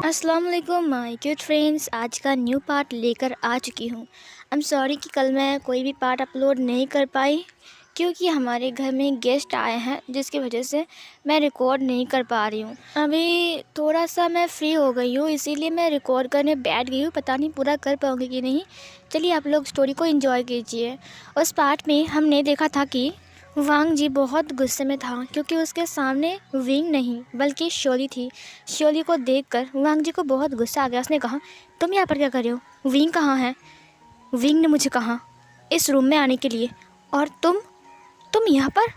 अस्सलाम वालेकुम my cute friends. आज का न्यू पार्ट लेकर आ चुकी हूँ। आई एम सॉरी कि कल मैं कोई भी पार्ट अपलोड नहीं कर पाई, क्योंकि हमारे घर में गेस्ट आए हैं, जिसकी वजह से मैं रिकॉर्ड नहीं कर पा रही हूँ। अभी थोड़ा सा मैं फ्री हो गई हूँ, इसीलिए मैं रिकॉर्ड करने बैठ गई हूँ। पता नहीं पूरा कर पाऊँगी कि नहीं। चलिए आप लोग स्टोरी को एंजॉय कीजिए। उस पार्ट में हमने देखा था कि वांग जी बहुत गुस्से में था, क्योंकि उसके सामने विंग नहीं बल्कि शोली थी। शोली को देखकर वांग जी को बहुत गुस्सा आ गया। उसने कहा, तुम यहाँ पर क्या कर रहे हो? विंग कहाँ है? विंग ने मुझे कहा इस रूम में आने के लिए, और तुम यहाँ पर?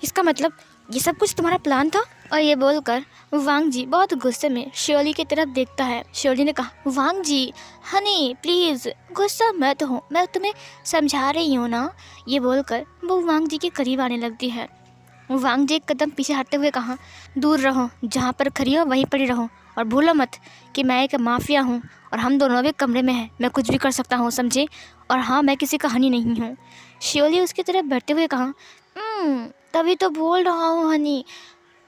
इसका मतलब ये सब कुछ तुम्हारा प्लान था? और ये बोलकर वांग जी बहुत गुस्से में शोली की तरफ देखता है। शोली ने कहा, वांग जी हनी प्लीज़ गुस्सा मत हो, मैं तुम्हें समझा रही हूँ ना। ये बोलकर वो वांग जी के करीब आने लगती है। वांग जी एक कदम पीछे हटते हुए कहा, दूर रहो, जहाँ पर खड़ी हो वहीं पड़ी रहो, और भूलो मत कि मैं एक माफिया हूँ और हम दोनों अभी कमरे में हैं। मैं कुछ भी कर सकता हूँ, समझे? और हाँ, मैं किसी का हनी नहीं हूँ। शोली उसकी तरफ बढ़ते हुए कहा, तभी तो बोल रहा हूँ हनी,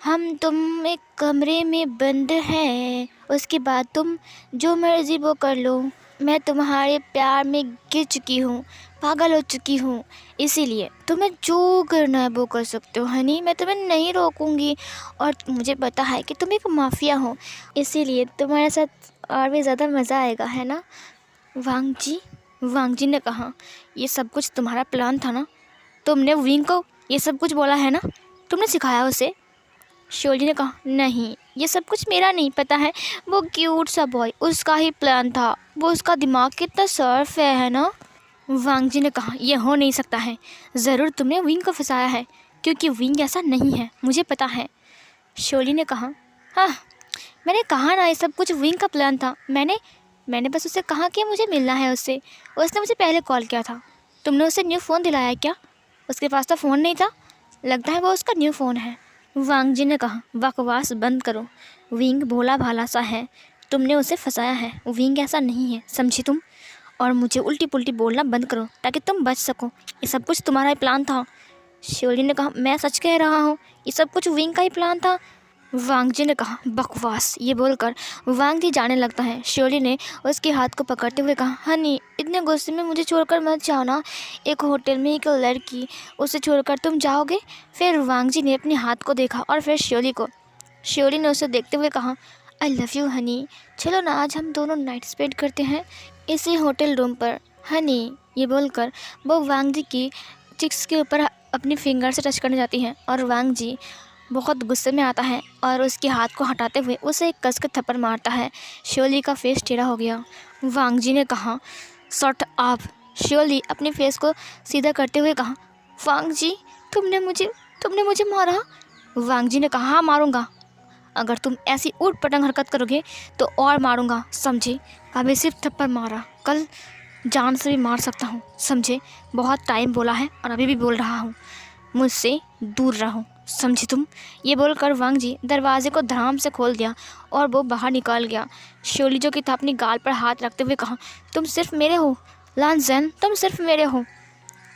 हम तुम एक कमरे में बंद हैं, उसके बाद तुम जो मर्जी वो कर लो। मैं तुम्हारे प्यार में गिर चुकी हूँ, पागल हो चुकी हूँ, इसीलिए तुम्हें जो करना है वो कर सकते हो हनी, मैं तुम्हें नहीं रोकूंगी। और मुझे पता है कि तुम एक माफिया हो, इसीलिए तुम्हारे साथ और भी ज़्यादा मज़ा आएगा, है ना? वांग जी ने कहा, ये सब कुछ तुम्हारा प्लान था ना? तुमने विंग को ये सब कुछ बोला है ना? तुमने सिखाया उसे? शोली ने कहा, नहीं, ये सब कुछ मेरा नहीं पता है, वो क्यूट सा बॉय, उसका ही प्लान था। वो उसका दिमाग कितना सर्फ है ना? वांग जी ने कहा, यह हो नहीं सकता है, ज़रूर तुमने विंग को फंसाया है, क्योंकि विंग ऐसा नहीं है, मुझे पता है। शोली ने कहा, हाँ, मैंने कहा ना ये सब कुछ विंग का प्लान था। मैंने बस उसे कहा कि मुझे मिलना है उससे। उसने मुझे पहले कॉल किया था। तुमने उसे न्यू फ़ोन दिलाया क्या? उसके पास तो फ़ोन नहीं था, लगता है वो उसका न्यू फ़ोन है। वांग जी ने कहा, बकवास बंद करो, विंग भोला भाला सा है, तुमने उसे फंसाया है, विंग ऐसा नहीं है, समझी तुम? और मुझे उल्टी पुल्टी बोलना बंद करो ताकि तुम बच सको। ये सब कुछ तुम्हारा ही प्लान था। शोली ने कहा, मैं सच कह रहा हूँ, ये सब कुछ विंग का ही प्लान था। वांग जी ने कहा, बकवास। ये बोलकर वांग जी जाने लगता है। शोली ने उसके हाथ को पकड़ते हुए कहा, हनी, इतने गुस्से में मुझे छोड़कर मत जाओ ना। एक होटल में एक लड़की, उसे छोड़कर तुम जाओगे? फिर वांग जी ने अपने हाथ को देखा और फिर शोली को। शोली ने उसे देखते हुए कहा, आई लव यू हनी, चलो ना आज हम दोनों नाइट स्पेंड करते हैं इसी होटल रूम पर, हनी। ये बोलकर वो वांग जी की चिक्स के ऊपर अपनी फिंगर से टच करने जाती हैं, और वांग जी बहुत गुस्से में आता है और उसके हाथ को हटाते हुए उसे एक कस के थप्पड़ मारता है। शोली का फेस टेढ़ा हो गया। वांग जी ने कहा, शट अप। शोली अपने फेस को सीधा करते हुए कहा, वांग जी, तुमने मुझे मारा? वांग जी ने कहा, हाँ मारूंगा, अगर तुम ऐसी ऊट पटंग हरकत करोगे तो और मारूंगा, समझे? अभी सिर्फ थप्पड़ मारा, कल जान से भी मार सकता हूँ, समझे? बहुत टाइम बोला है और अभी भी बोल रहा हूँ, मुझसे दूर रहो, समझी तुम? ये बोलकर वांग जी दरवाजे को धड़ाम से खोल दिया और वो बाहर निकल गया। शोली जो कि था अपनी गाल पर हाथ रखते हुए कहा, तुम सिर्फ मेरे हो लानज़ैन, तुम सिर्फ मेरे हो।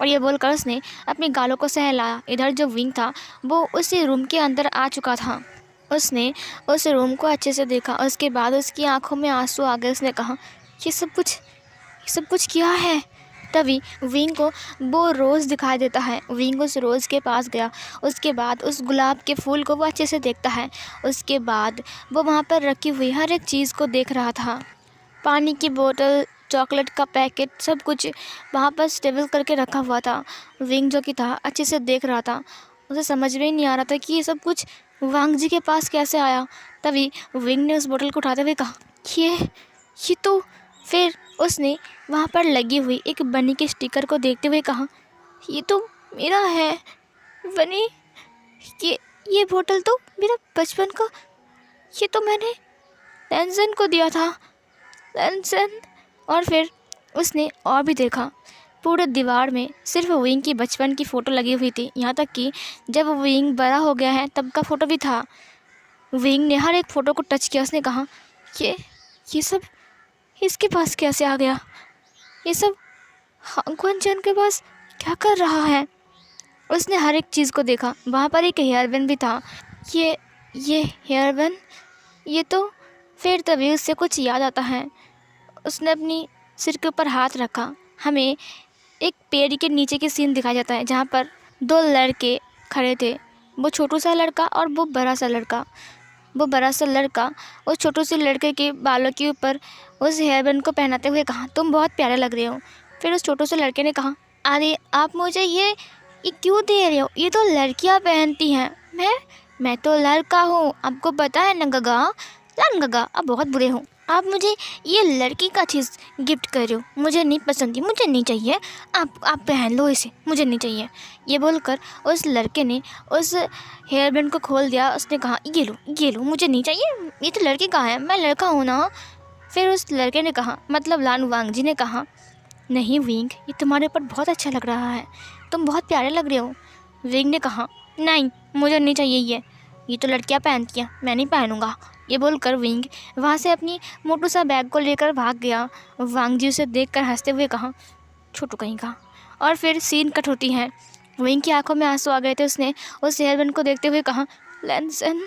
और ये बोलकर उसने अपनी गालों को सहलाया। इधर जो विंग था वो उसी रूम के अंदर आ चुका था। उसने उस रूम को अच्छे से देखा, उसके बाद उसकी आंखों में आंसू आ गए। उसने कहा, ये सब कुछ क्या है? तभी विंग को वो रोज़ दिखाई देता है। विंग उस रोज़ के पास गया, उसके बाद उस गुलाब के फूल को वो अच्छे से देखता है। उसके बाद वो वहाँ पर रखी हुई हर एक चीज़ को देख रहा था। पानी की बोतल, चॉकलेट का पैकेट, सब कुछ वहाँ पर स्टेबल करके रखा हुआ था। विंग जो कि था अच्छे से देख रहा था। उसे समझ में ही नहीं आ रहा था कि ये सब कुछ वांग जी के पास कैसे आया। तभी विंग ने उस बोतल को उठाते हुए कहा, ये तो। फिर उसने वहाँ पर लगी हुई एक बनी के स्टिकर को देखते हुए कहा, ये तो मेरा है बनी, ये बोतल तो मेरा बचपन का, ये तो मैंने लैंसन को दिया था, लैंसन। और फिर उसने और भी देखा, पूरे दीवार में सिर्फ विंग की बचपन की फ़ोटो लगी हुई थी। यहाँ तक कि जब विंग बड़ा हो गया है तब का फ़ोटो भी था। विंग ने हर एक फ़ोटो को टच किया। उसने कहा, ये सब इसके पास कैसे आ गया? ये सब हांगक्वान चैन के पास क्या कर रहा है? उसने हर एक चीज़ को देखा। वहाँ पर एक हेयर बैन भी था। ये हेयर बैन, ये तो फिर तभी उससे कुछ याद आता है। उसने अपनी सिर के ऊपर हाथ रखा। हमें एक पेड़ के नीचे की सीन दिखाया जाता है जहाँ पर दो लड़के खड़े थे, वो छोटू सा लड़का और वो बड़ा सा लड़का। वो बड़ा सा लड़का उस छोटे से लड़के के बालों के ऊपर उस हेयर बैंड को पहनाते हुए कहा, तुम बहुत प्यारे लग रहे हो। फिर उस छोटे से लड़के ने कहा, अरे आप मुझे ये क्यों दे रहे हो, ये तो लड़कियां पहनती हैं, मैं तो लड़का हूँ, आपको पता है ना गगा। लान गगा, आप बहुत बुरे हो, आप मुझे ये लड़की का चीज़ गिफ्ट कर रहे हो, मुझे नहीं पसंद, ये मुझे नहीं चाहिए, आप पहन लो इसे, मुझे नहीं चाहिए। ये बोलकर उस लड़के ने उस हेयर बैंड को खोल दिया। उसने कहा, ये लो, मुझे नहीं चाहिए, ये तो लड़की का है, मैं लड़का हूँ ना। फिर उस लड़के ने कहा, मतलब लान वांगजी ने कहा, नहीं विंग, ये तुम्हारे ऊपर बहुत अच्छा लग रहा है, तुम बहुत प्यारे लग रहे हो। विंग ने कहा, नहीं मुझे नहीं चाहिए, ये तो लड़कियां पहनती हैं, मैं नहीं पहनूंगा। ये बोलकर विंग वहाँ से अपनी मोटू सा बैग को लेकर भाग गया। वांगजी उसे देखकर हंसते हुए कहा, छोटू कहीं का। और फिर सीन कट होती है। विंग की आंखों में आंसू आ गए थे। उसने उस हेयरबैंड को देखते हुए कहा, लेंसन।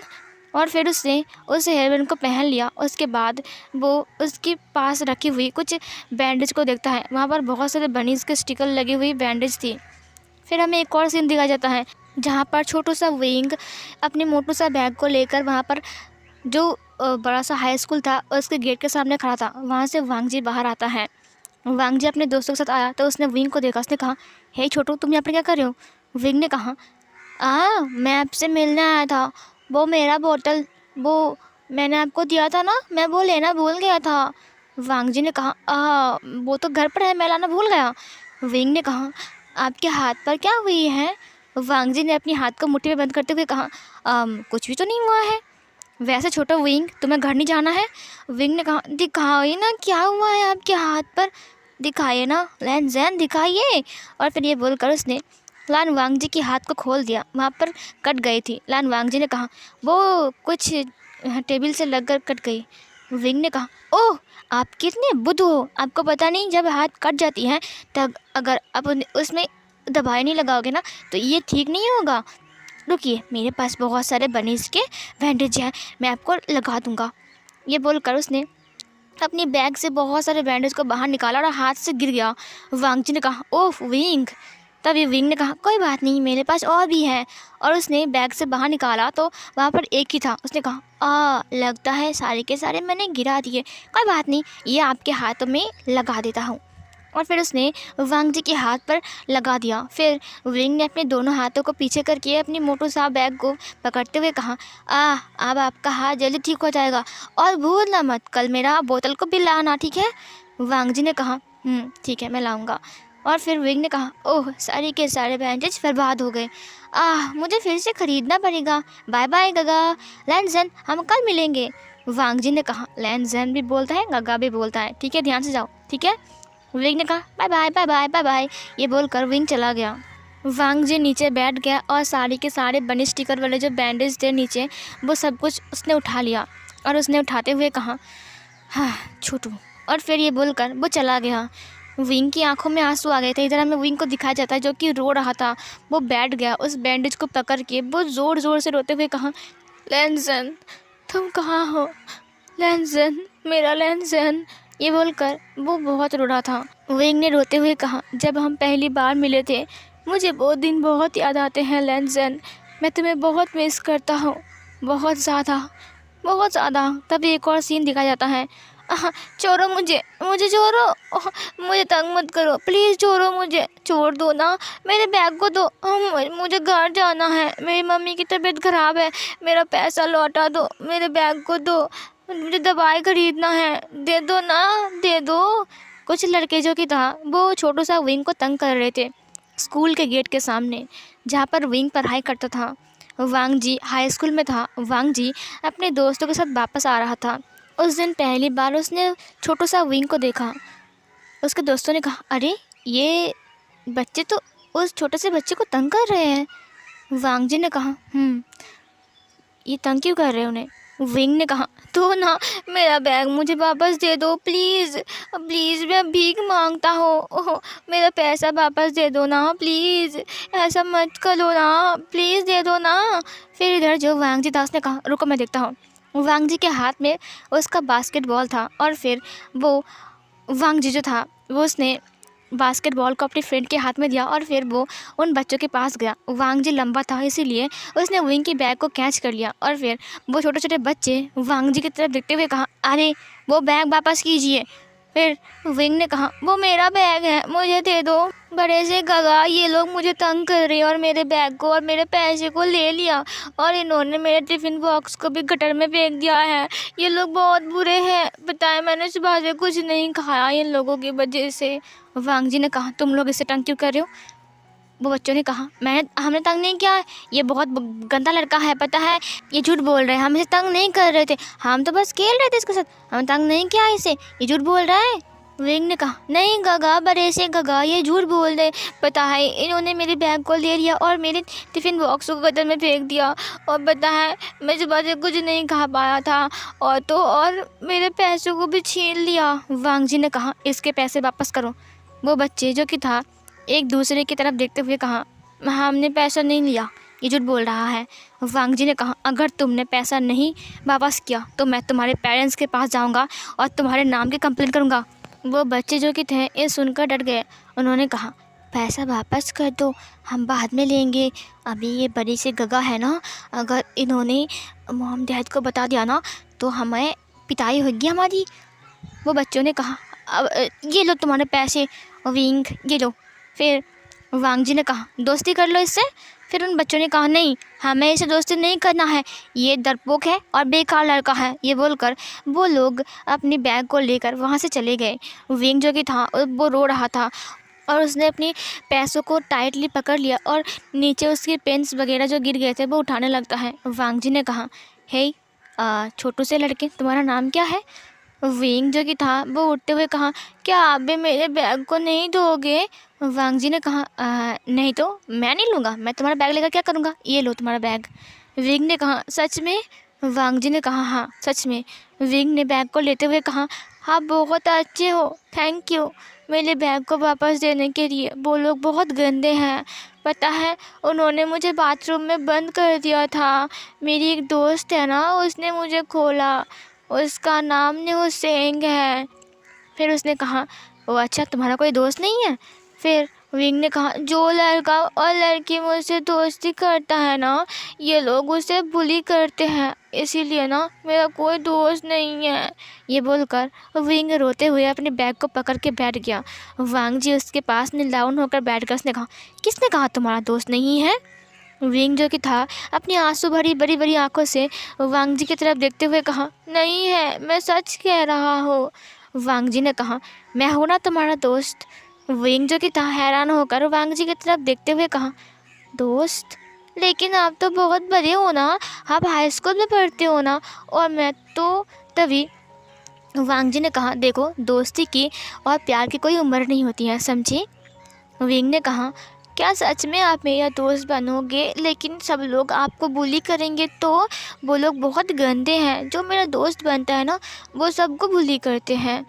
और फिर उसने उस हेयरबैंड को पहन लिया। उसके बाद वो उसके पास रखी हुई कुछ बैंडेज को देखता है। वहाँ पर बहुत सारे बनीज के स्टिकर लगी हुई बैंडेज थी। फिर हमें एक और सीन दिखाया जाता है जहाँ पर छोटू सा विंग अपने मोटू सा बैग को लेकर वहाँ पर जो बड़ा सा हाई स्कूल था उसके गेट के सामने खड़ा था। वहाँ से वांगजी बाहर आता है। वांगजी अपने दोस्तों के साथ आया तो उसने विंग को देखा। उसने कहा, हे छोटू, तुम यहाँ पर क्या कर रहे हो। विंग ने कहा, मैं आपसे मिलने आया था, वो मेरा बोतल वो मैंने आपको दिया था ना, मैं वो लेना भूल गया था। वांगजी ने कहा, वो तो घर पर है, मैं लाना भूल गया। विंग ने कहा, आपके हाथ पर क्या हुई है। वांगजी ने अपनी हाथ को मुट्ठी में बंद करते हुए कहा, कुछ भी तो नहीं हुआ है। वैसे छोटा विंग, तुम्हें घर नहीं जाना है। विंग ने कहा, दिखाइए ना क्या हुआ है आपके हाथ पर, दिखाइए ना लैन जैन, दिखाइए। और फिर ये बोलकर उसने लान वांगजी के हाथ को खोल दिया। वहाँ पर कट गई थी। लान वांगजी ने कहा, वो कुछ टेबल से लगकर कट गई। विंग ने कहा, ओह आप कितने बुद्ध हो, आपको पता नहीं जब हाथ कट जाती हैं तब अगर आप उसमें दवाई नहीं लगाओगे ना तो ये ठीक नहीं होगा। रुकिए, मेरे पास बहुत सारे बनीज के बैंडेज हैं, मैं आपको लगा दूंगा। ये बोलकर उसने अपनी बैग से बहुत सारे बैंडेज को बाहर निकाला और हाथ से गिर गया। वांगजी ने कहा, ओह विंग। तभी विंग ने कहा, कोई बात नहीं, मेरे पास और भी है। और उसने बैग से बाहर निकाला तो वहाँ पर एक ही था। उसने कहा, लगता है सारे के सारे मैंने गिरा दिए, कोई बात नहीं, ये आपके हाथों में लगा देता हूँ। और फिर उसने वांगजी के हाथ पर लगा दिया। फिर विंग ने अपने दोनों हाथों को पीछे करके अपनी मोटू सा बैग को पकड़ते हुए कहा, अब आपका हाथ जल्दी ठीक हो जाएगा, और भूलना मत कल मेरा बोतल को भी लाना, ठीक है। वांगजी ने कहा, ठीक है, मैं लाऊंगा। और फिर विंग ने कहा, ओह सारे के सारे बैंडेज बर्बाद हो गए, मुझे फिर से ख़रीदना पड़ेगा, बाय बाय गगा, लैंजन, हम कल मिलेंगे। वांगजी ने कहा, लैंजन भी बोलता है, गगा भी बोलता है, ठीक है, ध्यान से जाओ, ठीक है। विंग ने कहा, bye bye bye bye bye bye. ये बोलकर विंग चला गया। वांगजी नीचे बैठ गया और सारे के सारे बने स्टिकर वाले जो बैंडेज थे नीचे, वो सब कुछ उसने उठा लिया। और उसने उठाते हुए कहा, हाँ छोटू। और फिर ये बोलकर वो चला गया। विंग की आंखों में आंसू आ गए थे। इधर हमें विंग को दिखाया जाता है जो कि रो रहा था। वो बैठ गया, उस बैंडेज को पकड़ के वो ज़ोर ज़ोर से रोते हुए कहा, लैंजन तुम कहाँ हो, लैंजन मेरा लैंजन। ये बोलकर वो बहुत रो रहा था। विंग ने रोते हुए कहा, जब हम पहली बार मिले थे मुझे वो दिन बहुत याद आते हैं लैंजन, मैं तुम्हें बहुत मिस करता हूँ, बहुत ज़्यादा। तब एक और सीन दिखाया जाता है, छोड़ो मुझे छोड़ो, मुझे तंग मत करो, प्लीज़ छोड़ो मुझे, छोड़ दो ना, मेरे बैग को दो, मुझे घर जाना है, मेरी मम्मी की तबीयत ख़राब है, मेरा पैसा लौटा दो, मेरे बैग को दो, मुझे दवाई खरीदना है, दे दो ना, दे दो। कुछ लड़के जो कि था वो छोटू सा विंग को तंग कर रहे थे स्कूल के गेट के सामने जहाँ पर विंग पढ़ाई करता था। वांगजी हाई स्कूल में था। वांगजी अपने दोस्तों के साथ वापस आ रहा था। उस दिन पहली बार उसने छोटू सा विंग को देखा। उसके दोस्तों ने कहा, अरे ये बच्चे तो उस छोटे से बच्चे को तंग कर रहे हैं। वांगजी ने कहा, ये तंग क्यों कर रहे हैं उन्हें। विंग ने कहा, तो ना मेरा बैग मुझे वापस दे दो, प्लीज़ प्लीज़, मैं भीख मांगता हूँ, मेरा पैसा वापस दे दो ना, प्लीज़ ऐसा मत करो ना, प्लीज़ दे दो ना। फिर इधर जो वांगजी था उसने कहा, रुको मैं देखता हूँ। वांग जी के हाथ में उसका बास्केटबॉल था और फिर वो वांग जी जो था वो उसने बास्केटबॉल को अपने फ्रेंड के हाथ में दिया और फिर वो उन बच्चों के पास गया। वांग जी लंबा था इसीलिए उसने विंग की बैग को कैच कर लिया और फिर वो छोटे छोटे बच्चे वांग जी की तरफ देखते हुए कहा, अरे वो बैग वापस कीजिए। फिर विंग ने कहा, वो मेरा बैग है, मुझे दे दो। बड़े से गगा, ये लोग मुझे तंग कर रहे हैं और मेरे बैग को और मेरे पैसे को ले लिया और इन्होंने मेरे टिफ़िन बॉक्स को भी गटर में फेंक दिया है। ये लोग बहुत बुरे हैं, बताए मैंने सुबह से कुछ नहीं खाया इन लोगों की वजह से। वांग जी ने कहा, तुम लोग इसे तंग क्यों कर रहे हो? वो बच्चों ने कहा, हमने तंग नहीं किया है, ये बहुत गंदा लड़का है, पता है, ये झूठ बोल रहा है, हम इसे तंग नहीं कर रहे थे, हम तो बस खेल रहे थे इसके साथ, हमने तंग नहीं किया इसे, ये झूठ बोल रहा है। विंग ने कहा, नहीं गगा, बड़े से गगा, ये झूठ बोल रहे, पता है इन्होंने मेरे बैग को ले लिया और मेरे टिफ़िन बॉक्स को गटर में फेंक दिया और पता है मैं सुबह से कुछ नहीं खा पाया था और मेरे पैसों को भी छीन लिया। वांग जी ने कहा, इसके पैसे वापस करो। वो बच्चे जो कि था एक दूसरे की तरफ देखते हुए कहा, हमने पैसा नहीं लिया, ये झूठ बोल रहा है। वांग जी ने कहा, अगर तुमने पैसा नहीं वापस किया तो मैं तुम्हारे पेरेंट्स के पास जाऊंगा और तुम्हारे नाम की कंप्लेन करूंगा। वो बच्चे जो कि थे ये सुनकर डर गए। उन्होंने कहा, पैसा वापस कर दो, हम बाद में लेंगे, अभी ये बड़ी सी गगा है ना, अगर इन्होंने मॉम डैड को बता दिया ना तो हमें पिटाई होगी हमारी। वो बच्चों ने कहा, अब ये लो तुम्हारे पैसे विंग, ये लो। फिर वांग जी ने कहा, दोस्ती कर लो इससे। फिर उन बच्चों ने कहा, नहीं, हमें इसे दोस्ती नहीं करना है, ये डरपोक है और बेकार लड़का है। ये बोलकर वो लोग अपनी बैग को लेकर वहाँ से चले गए। विंग जो कि था वो रो रहा था और उसने अपनी पैसों को टाइटली पकड़ लिया और नीचे उसके पेन्स वगैरह जो गिर गए थे वो उठाने लगता है। वांग जी ने कहा, हे छोटू से लड़के, तुम्हारा नाम क्या है? विंग जो कि था वो उठते हुए कहा, क्या आप भी मेरे बैग को नहीं दोगे? वांग जी ने कहा, नहीं तो मैं नहीं लूँगा, मैं तुम्हारा बैग लेकर क्या करूँगा, ये लो तुम्हारा बैग। विंग ने कहा, सच में? वांग जी ने कहा, हाँ सच में। विंग ने बैग को लेते हुए कहा, हाँ बहुत अच्छे हो, थैंक यू मेरे बैग को वापस देने के लिए। वो लोग बहुत गंदे हैं, पता है उन्होंने मुझे बाथरूम में बंद कर दिया था। मेरी एक दोस्त है ना, उसने मुझे खोला, उसका नाम न्यूसेंग है। फिर उसने कहा, ओ अच्छा, तुम्हारा कोई दोस्त नहीं है? फिर विंग ने कहा, जो लड़का और लड़की मुझसे दोस्ती करता है ना, ये लोग उसे बुली करते हैं, इसीलिए ना मेरा कोई दोस्त नहीं है। ये बोलकर विंग रोते हुए अपने बैग को पकड़ के बैठ गया। वांग जी उसके पास नील डाउन होकर बैठ कर उसने कहा, किसने कहा तुम्हारा दोस्त नहीं है? विंग जो कि था अपनी आंसू भरी बड़ी बड़ी आंखों से वांग जी की तरफ देखते हुए कहा, नहीं है, मैं सच कह रहा हूँ। वांग जी ने कहा, मैं हूँ ना तुम्हारा दोस्त। विंग जो कि था हैरान होकर वांग जी की तरफ देखते हुए कहा, दोस्त? लेकिन आप तो बहुत बड़े हो ना, आप हाई स्कूल में पढ़ते हो ना, और मैं तो तभी। वांग जी ने कहा, देखो दोस्ती की और प्यार की कोई उम्र नहीं होती है, समझे? विंग ने कहा, क्या सच में आप मेरा दोस्त बनोगे? लेकिन सब लोग आपको बुली करेंगे तो? वो लोग बहुत गंदे हैं, जो मेरा दोस्त बनता है ना वो सबको बुली करते हैं।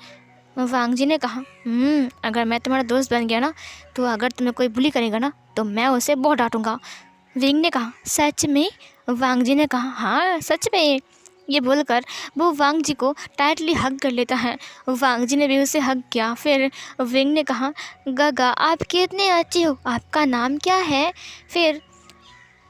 वांग जी ने कहा, अगर मैं तुम्हारा दोस्त बन गया ना तो अगर तुम्हें कोई बुली करेगा ना तो मैं उसे बहुत डांटूंगा। विंग ने कहा, सच में? वांग जी ने कहा, हाँ सच में। ये बोलकर वो वांग जी को टाइटली हग कर लेता है। वांग जी ने भी उसे हग किया। फिर विंग ने कहा, गगा आप कितने अच्छे हो, आपका नाम क्या है? फिर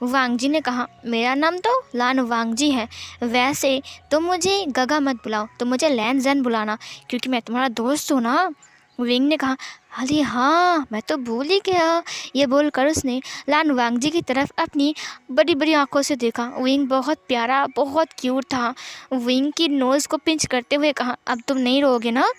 वांग जी ने कहा, मेरा नाम तो लान वांग जी है, वैसे तो मुझे गगा मत बुलाओ, तो मुझे लैन जैन बुलाना, क्योंकि मैं तुम्हारा दोस्त हूँ ना। विंग ने कहा, अरे हाँ मैं तो भूल ही गया। ये बोलकर उसने लान वांग जी की तरफ अपनी बड़ी बड़ी आंखों से देखा। विंग बहुत प्यारा, बहुत क्यूट था। विंग की नोज़ को पिंच करते हुए कहा, अब तुम नहीं रोगे ना?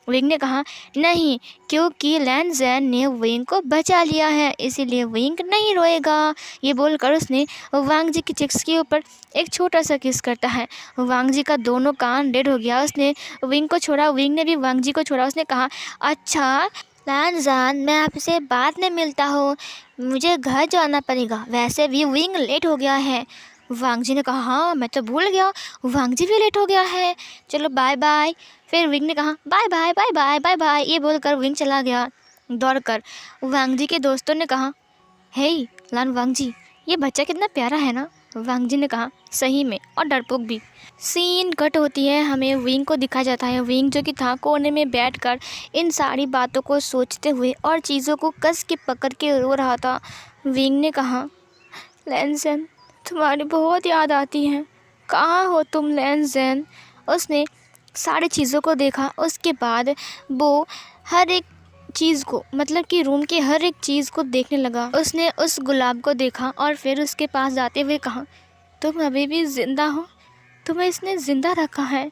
विंग ने कहा, नहीं, क्योंकि लैन जैन ने विंग को बचा लिया है, इसीलिए विंग नहीं रोएगा। ये बोलकर उसने वांग जी की चिक्स के ऊपर एक छोटा सा किस करता है। वांग जी का दोनों कान डेड हो गया। उसने विंग को छोड़ा, विंग ने भी वांग जी को छोड़ा। उसने कहा, अच्छा लैन जैन, मैं आपसे बाद में मिलता हूँ, मुझे घर जाना पड़ेगा, वैसे भी विंग लेट हो गया है। वांग जी ने कहा, हाँ मैं तो भूल गया, वांग जी भी लेट हो गया है, चलो बाय बाय। फिर विंग ने कहा, bye bye bye bye bye bye. ये बोलकर विंग चला गया दौड़कर। वांग जी के दोस्तों ने कहा, हे लान वांग जी, ये बच्चा कितना प्यारा है ना, वांग जी ने कहा, सही में, और डरपोक भी। सीन कट होती है, हमें विंग को दिखा जाता है। विंग जो कि था कोने में बैठकर इन सारी बातों को सोचते हुए और चीज़ों को कस के पकड़ के रो रहा था। विंग ने कहा, लैनज़ेन, तुम्हारी बहुत याद आती है, कहाँ हो तुम लैनज़ेन। उसने सारी चीज़ों को देखा। उसके बाद वो हर एक चीज़ को, मतलब कि रूम के हर एक चीज़ को देखने लगा। उसने उस गुलाब को देखा और फिर उसके पास जाते हुए कहा, तुम अभी भी ज़िंदा हो, तुम्हें इसने ज़िंदा रखा है,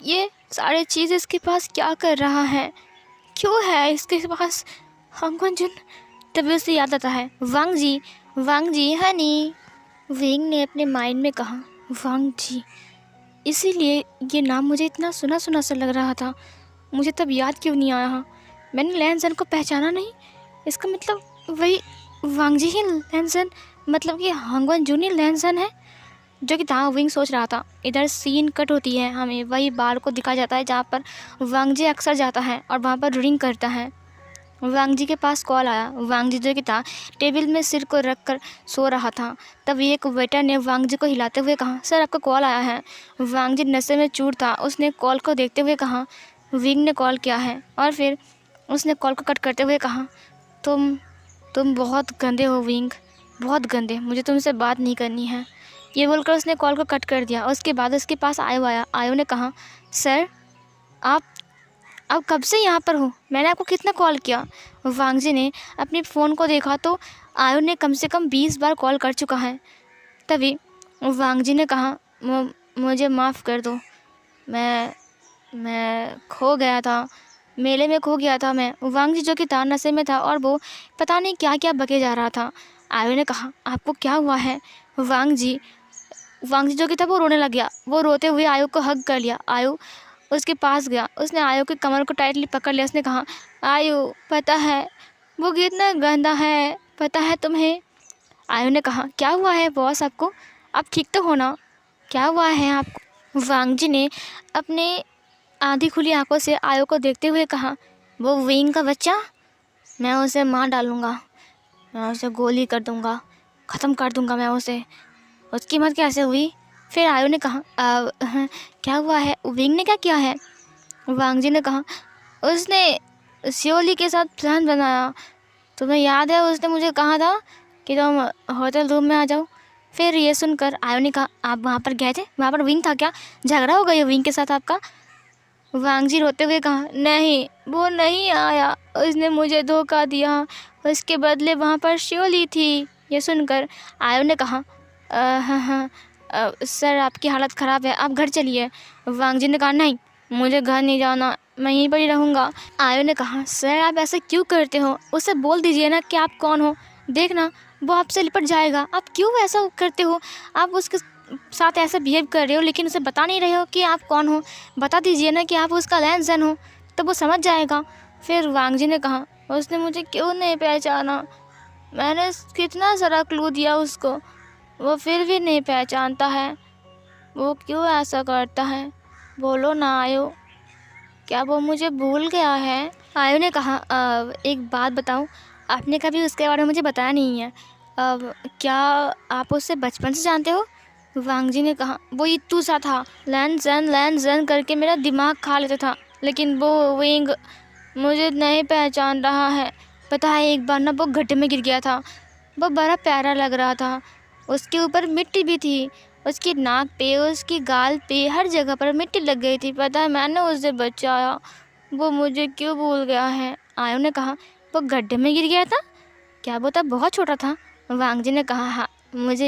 ये सारी चीज़ इसके पास क्या कर रहा है, क्यों है इसके पास हांगकुन जुन। तभी उसे याद आता है, वांग जी हनी। विंग ने अपने माइंड में कहा, वांग जी, इसीलिए ये नाम मुझे इतना सुना सुना सा लग रहा था, मुझे तब याद क्यों नहीं आया। मैंने लैनज़ेन को पहचाना नहीं, इसका मतलब वही वांग जी ही लैनज़ेन, मतलब कि हांगकुन जुन ही लैनज़ेन है, जो कि था। विंग सोच रहा था। इधर सीन कट होती है, हमें वही बार को दिखाया जाता है जहाँ पर वांग जी अक्सर जाता है और वहाँ पर रिंग करता है। वांग जी के पास कॉल आया। वांग जी जो कि था टेबल में सिर को रख कर सो रहा था। तभी एक वेटर ने वांग जी को हिलाते हुए कहा, सर आपका कॉल आया है। वांग जी नशे में चूर था। उसने कॉल को देखते हुए कहा, विंग ने कॉल किया है। और फिर उसने कॉल को कट करते हुए कहा, तुम बहुत गंदे हो विंग, बहुत गंदे, मुझे तुमसे बात नहीं करनी है। ये बोलकर उसने कॉल को कट कर दिया। उसके बाद उसके पास आयो आया। आयो ने कहा, सर आप कब से यहाँ पर हो, मैंने आपको कितना कॉल किया। वांग जी ने अपने फ़ोन को देखा तो आयो ने कम से कम 20 बार कॉल कर चुका है। तभी वांग जी ने कहा, मुझे माफ़ कर दो, मैं खो गया था, मेले में खो गया था मैं। वांग जी जो कि था नशे में था और वो पता नहीं क्या क्या बके जा रहा था। आयो ने कहा, आपको क्या हुआ है। वांग जी जो कि था वो रोने लग गया। वो रोते हुए आयो को हग कर लिया। आयो उसके पास गया। उसने आयो की कमर को टाइटली पकड़ लिया। उसने कहा, आयो, पता है वो कितना गंदा है, पता है तुम्हें। आयो ने कहा, क्या हुआ है बॉस आपको, आप ठीक तो हो ना, क्या हुआ है आपको। वांग जी ने अपने आधी खुली आंखों से आयो को देखते हुए कहा, वो विंग का बच्चा, मैं उसे मार डालूँगा, मैं उसे गोली कर दूँगा, ख़त्म कर दूँगा मैं उसे, उसकी मौत कैसे हुई। फिर आयो ने कहा, क्या हुआ है, विंग ने क्या किया है। वांग जी ने कहा, उसने शियोली के साथ प्लान बनाया, तुम्हें याद है उसने मुझे कहा था कि तुम होटल रूम में आ जाओ। फिर ये सुनकर आयो ने कहा, आप वहाँ पर गए थे, वहाँ पर विंग था क्या, झगड़ा हो गया विंग के साथ आपका। वांग जी रोते हुए कहा, नहीं, वो नहीं आया, उसने मुझे धोखा दिया, उसके बदले वहाँ पर शियोली थी। ये सुनकर आयो ने कहा, हाँ, सर आपकी हालत ख़राब है, आप घर चलिए। वांग जी ने कहा, नहीं, मुझे घर नहीं जाना, मैं यहीं पर ही रहूँगा। आयो ने कहा, सर आप ऐसे क्यों करते हो, उसे बोल दीजिए ना कि आप कौन हो, देखना वो आपसे लिपट जाएगा, आप क्यों ऐसा करते हो, आप उसके साथ ऐसे बिहेव कर रहे हो लेकिन उसे बता नहीं रहे हो कि आप कौन हो, बता दीजिए ना कि आप उसका लैनज़ेन हो, तो वो समझ जाएगा। फिर वांग जी ने कहा, उसने मुझे क्यों नहीं पहचाना, मैंने कितना सारा क्लू दिया उसको, वो फिर भी नहीं पहचानता है, वो क्यों ऐसा करता है, बोलो ना आयो, क्या वो मुझे भूल गया है। आयो ने कहा, एक बात बताऊं, आपने कभी उसके बारे में मुझे बताया नहीं है, क्या आप उससे बचपन से जानते हो। वांग जी ने कहा, वो इत्तू सा था, लैन करके मेरा दिमाग खा लेता था, लेकिन वो विंग मुझे नहीं पहचान रहा है। पता है एक बार ना वो गड्ढे में गिर गया था, वो बड़ा प्यारा लग रहा था, उसके ऊपर मिट्टी भी थी, उसकी नाक पे, उसकी गाल पे, हर जगह पर मिट्टी लग गई थी। पता है मैंने उसे बचाया, वो मुझे क्यों भूल गया है। आयो ने कहा, वो गड्ढे में गिर गया था, क्या वो तब बहुत छोटा था। वांग जी ने कहा, हाँ मुझे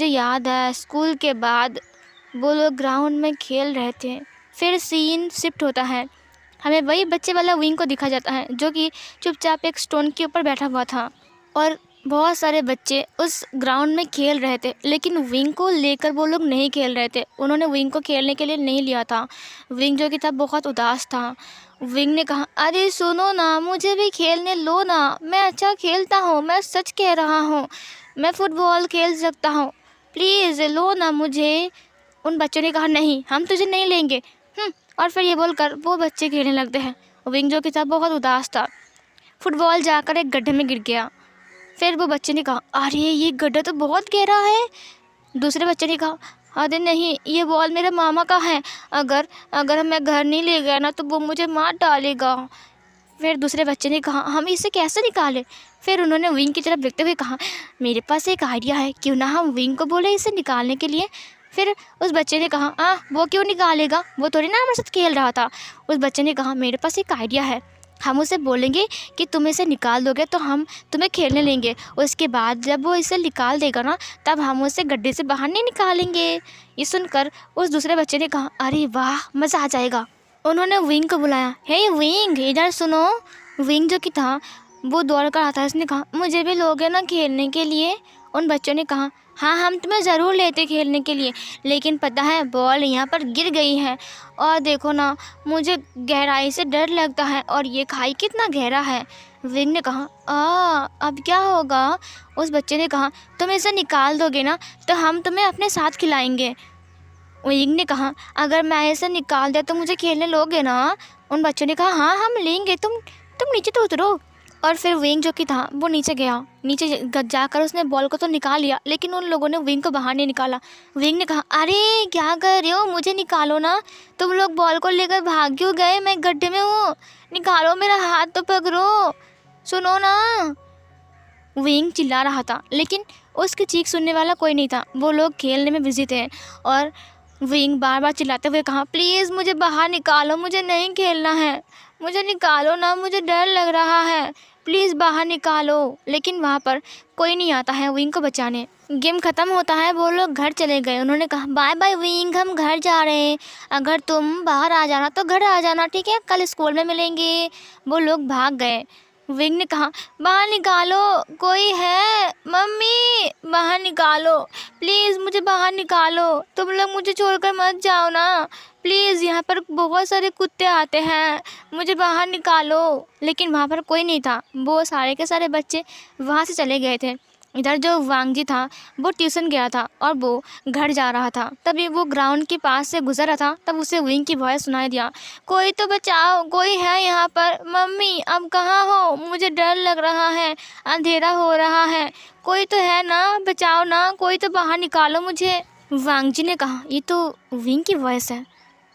याद है, स्कूल के बाद वो लोग ग्राउंड में खेल रहे थे। फिर सीन शिफ्ट होता है, हमें वही बच्चे वाला विंग को दिखा जाता है जो कि चुपचाप एक स्टोन के ऊपर बैठा हुआ था और बहुत सारे बच्चे उस ग्राउंड में खेल रहे थे, लेकिन विंग को लेकर वो लोग नहीं खेल रहे थे, उन्होंने विंग को खेलने के लिए नहीं लिया था। विंग जो कि था बहुत उदास था। विंग ने कहा, अरे सुनो ना, मुझे भी खेलने लो ना, मैं अच्छा खेलता हूँ, मैं सच कह रहा हूँ, मैं फुटबॉल खेल सकता हूँ, प्लीज़ लो ना मुझे। उन बच्चों ने कहा, नहीं, हम तुझे नहीं लेंगे। और फिर ये बोलकर वो बच्चे खेलने लगते हैं। विंग जो कि था बहुत उदास था। फुटबॉल जाकर एक गड्ढे में गिर गया। फिर वो बच्चे ने कहा, अरे ये गड्ढा तो बहुत गहरा है। दूसरे बच्चे ने कहा, अरे नहीं, ये बॉल मेरे मामा का है, अगर अगर मैं घर नहीं ले गया ना तो वो मुझे मार डालेगा। फिर दूसरे बच्चे ने कहा, हम इसे कैसे निकालें। फिर उन्होंने विंग की तरफ देखते हुए कहा, मेरे पास एक आइडिया है, क्यों ना हम विंग को बोले इसे निकालने के लिए। फिर उस बच्चे ने कहा, वो क्यों निकालेगा, वो थोड़ी ना हमारे साथ खेल रहा था। उस बच्चे ने कहा, मेरे पास एक आइडिया है, हम उसे बोलेंगे कि तुम इसे निकाल दोगे तो हम तुम्हें खेलने लेंगे। उसके बाद जब वो इसे निकाल देगा ना, तब हम उसे गड्ढे से बाहर नहीं निकालेंगे। ये सुनकर उस दूसरे बच्चे ने कहा, अरे वाह, मज़ा आ जाएगा। उन्होंने विंग को बुलाया, हे विंग, इधर सुनो। विंग जो कि था वो दौड़ कर आता है। उसने कहा, मुझे भी लोगे ना खेलने के लिए। उन बच्चों ने कहा, हाँ, हम तुम्हें ज़रूर लेते खेलने के लिए, लेकिन पता है बॉल यहाँ पर गिर गई है, और देखो ना, मुझे गहराई से डर लगता है, और ये खाई कितना गहरा है। विंग ने कहा, अब क्या होगा। उस बच्चे ने कहा, तुम इसे निकाल दोगे ना तो हम तुम्हें अपने साथ खिलाएंगे। विंग ने कहा, अगर मैं इसे निकाल दिया तो मुझे खेलने लोगे ना। उन बच्चों ने कहा, हाँ, हम लेंगे, तुम नीचे तो उतरो। और फिर विंग जो कि था वो नीचे गया। नीचे जाकर उसने बॉल को तो निकाल लिया, लेकिन उन लोगों ने विंग को बाहर नहीं निकाला। विंग ने कहा, अरे क्या कर रहे हो, मुझे निकालो ना, तुम लोग बॉल को लेकर भाग क्यों गए, मैं गड्ढे में हूँ, निकालो, मेरा हाथ तो पकड़ो, सुनो ना। विंग चिल्ला रहा था, लेकिन उसकी चीख सुनने वाला कोई नहीं था। वो लोग खेलने में बिजी थे, और विंग बार बार चिल्लाते हुए कहा, प्लीज़ मुझे बाहर निकालो, मुझे नहीं खेलना है, मुझे निकालो ना, मुझे डर लग रहा है, प्लीज़ बाहर निकालो। लेकिन वहाँ पर कोई नहीं आता है विंग को बचाने। गेम ख़त्म होता है, वो लोग घर चले गए। उन्होंने कहा, बाय बाय विंग, हम घर जा रहे हैं, अगर तुम बाहर आ जाना तो घर आ जाना, ठीक है, कल स्कूल में मिलेंगे। वो लोग भाग गए। विंग ने कहा, बाहर निकालो, कोई है, मम्मी बाहर निकालो, प्लीज़ मुझे बाहर निकालो, तुम लोग मुझे छोड़कर मत जाओ ना, प्लीज़, यहाँ पर बहुत सारे कुत्ते आते हैं, मुझे बाहर निकालो। लेकिन वहाँ पर कोई नहीं था, वो सारे के सारे बच्चे वहाँ से चले गए थे। इधर जो वांग जी था वो ट्यूशन गया था और वो घर जा रहा था। तभी वो ग्राउंड के पास से गुजर रहा था, तब उसे विंग की वॉइस सुनाई दिया, कोई तो बचाओ, कोई है यहाँ पर, मम्मी अब कहाँ हो, मुझे डर लग रहा है, अंधेरा हो रहा है, कोई तो है ना, बचाओ ना, कोई तो बाहर निकालो मुझे। वांग जी ने कहा, ये तो विंग की वॉइस है,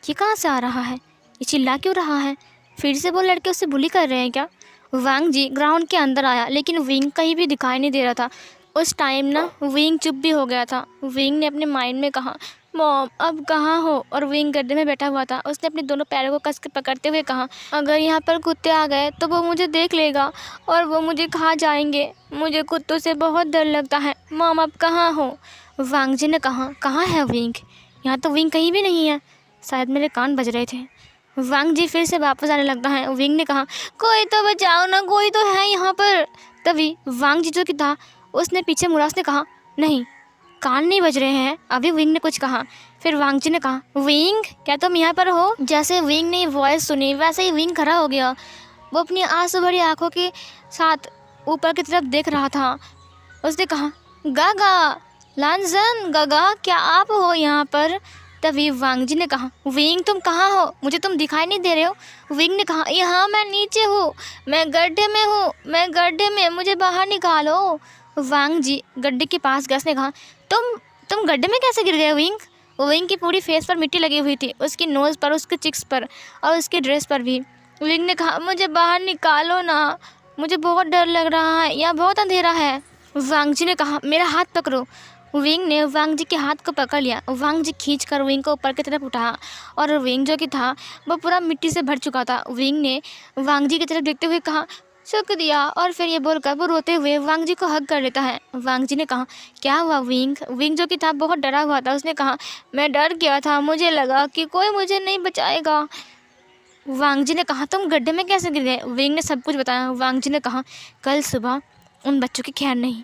ये कहाँ से आ रहा है, ये चिल्ला क्यों रहा है, फिर से वो लड़के उससे बुली कर रहे हैं क्या। वांग जी ग्राउंड के अंदर आया, लेकिन विंग कहीं भी दिखाई नहीं दे रहा था। उस टाइम ना विंग चुप भी हो गया था। विंग ने अपने माइंड में कहा, मॉम अब कहाँ हो, और विंग गड्ढे में बैठा हुआ था। उसने अपने दोनों पैरों को कस के पकड़ते हुए कहा, अगर यहाँ पर कुत्ते आ गए तो वो मुझे देख लेगा और वो मुझे खा जाएंगे, मुझे कुत्तों से बहुत डर लगता है, मॉम अब कहाँ हो। वांग जी ने कहा, कहाँ है विंग, यहाँ तो विंग कहीं भी नहीं है, शायद मेरे कान बज रहे थे। वांग जी फिर से वापस आने लगता है। विंग ने कहा, कोई तो बचाओ ना, कोई तो है यहाँ पर। तभी वांग जी जो कि था उसने पीछे मुड़ा, उसने कहा, नहीं, कान नहीं बज रहे हैं। अभी विंग ने कुछ कहा, फिर वांग जी ने कहा, विंग क्या तुम यहाँ पर हो। जैसे विंग ने वॉइस सुनी वैसे ही विंग खड़ा हो गया। वो अपनी आंसू भरी आंखों के साथ ऊपर की तरफ देख रहा था। उसने कहा, गागा लांजन, गागा क्या आप हो यहाँ पर। तभी वांग जी ने कहा, विंग तुम कहाँ हो, मुझे तुम दिखाई नहीं दे रहे हो। विंग ने कहा, यहाँ मैं नीचे हूँ, मैं गड्ढे में हूँ, मैं गड्ढे में, मुझे बाहर निकालो। वांग जी गड्ढे के पास गए। उसने कहा, तुम गड्ढे में कैसे गिर गए विंग। विंग की पूरी फेस पर मिट्टी लगी हुई थी, उसकी नोज़ पर, उसके चिक्स पर और उसके ड्रेस पर भी। विंग ने कहा, मुझे बाहर निकालो ना, मुझे बहुत डर लग रहा है, यहाँ बहुत अंधेरा है। वांग जी ने कहा, मेरा हाथ पकड़ो। विंग ने वांग जी के हाथ को पकड़ लिया। वांग जी खींचकर विंग को ऊपर की तरफ उठाया, और विंग जो कि था वो पूरा मिट्टी से भर चुका था। विंग ने वांग जी की तरफ देखते हुए कहा, शुक्रिया, और फिर ये बोलकर वो रोते हुए वांग जी को हग कर लेता है। वांग जी ने कहा, क्या हुआ विंग। विंग जो कि था बहुत डरा हुआ था। उसने कहा, मैं डर गया था, मुझे लगा कि कोई मुझे नहीं बचाएगा। वांग जी ने कहा, तुम गड्ढे में कैसे गिर गए। विंग ने सब कुछ बताया। वांग जी ने कहा, कल सुबह उन बच्चों की खैर नहीं।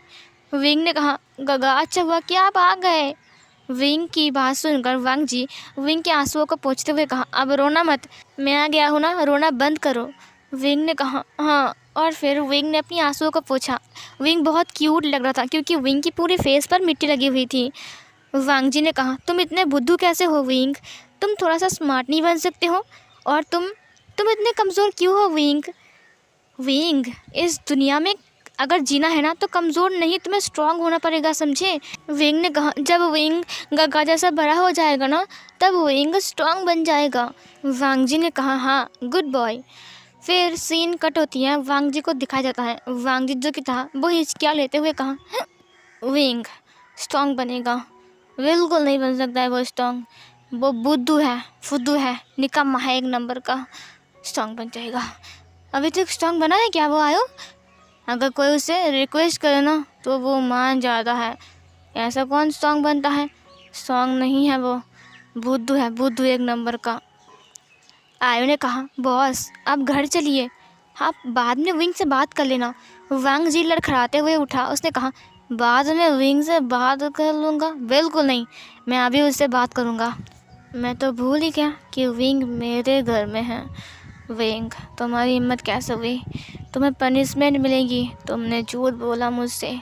विंग ने कहा, गगा अच्छा हुआ कि आप आ गए। विंग की बात सुनकर वांग जी विंग के आंसुओं को पोंछते हुए कहा, अब रोना मत, मैं आ गया हूँ ना, रोना बंद करो। विंग ने कहा, हाँ, और फिर विंग ने अपनी आंसुओं को पोंछा। विंग बहुत क्यूट लग रहा था क्योंकि विंग की पूरी फेस पर मिट्टी लगी हुई थी। वांग जी ने कहा, तुम इतने बुद्धू कैसे हो विंग, तुम थोड़ा सा स्मार्ट नहीं बन सकते हो, और तुम इतने कमज़ोर क्यों हो विंग। विंग, इस दुनिया में अगर जीना है ना तो कमज़ोर नहीं, तुम्हें स्ट्रांग होना पड़ेगा, समझे। विंग ने कहा, जब विंग गग्गा जैसा बड़ा हो जाएगा ना तब विंग स्ट्रांग बन जाएगा। वांग जी ने कहा, हाँ गुड बॉय। फिर सीन कट होती है, वांग जी को दिखाया जाता है। वांग जी जो कि था वो हिचकियाँ लेते हुए कहा, विंग स्ट्रांग बनेगा, बिल्कुल नहीं बन सकता है वो स्ट्रांग, वो बुद्धू है, फुद्दू है, निकम्मा है एक नंबर का, स्ट्रांग बन जाएगा। अभी तक स्ट्रांग बना है क्या वो आयो? अगर कोई उसे रिक्वेस्ट करे ना तो वो मान जाता है, ऐसा कौन स्ट्रांग बनता है? स्ट्रांग नहीं है वो, बुद्धू है, बुद्धू एक नंबर का। आयो ने कहा, बॉस आप घर चलिए, आप बाद में विंग से बात कर लेना। वांग जी लड़खड़ाते हुए उठा, उसने कहा, बाद में विंग से बात कर लूँगा? बिल्कुल नहीं, मैं अभी उससे बात करूँगा। मैं तो भूल ही गया कि विंग मेरे घर में है। विंग तुम्हारी हिम्मत कैसे हुई? तुम्हें पनिशमेंट मिलेगी, तुमने झूठ बोला मुझसे,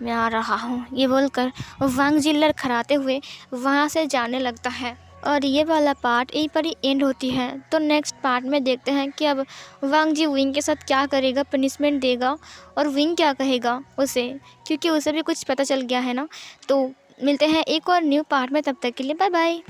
मैं आ रहा हूँ। ये बोलकर वांग जी लड़खड़ाते हुए वहाँ से जाने लगता है। और ये वाला पार्ट यहीं पर ही एंड होती है। तो नेक्स्ट पार्ट में देखते हैं कि अब वांग जी विंग के साथ क्या करेगा, पनिशमेंट देगा और विंग क्या कहेगा उसे, क्योंकि उसे भी कुछ पता चल गया है ना। तो मिलते हैं एक और न्यू पार्ट में, तब तक के लिए बाय बाय।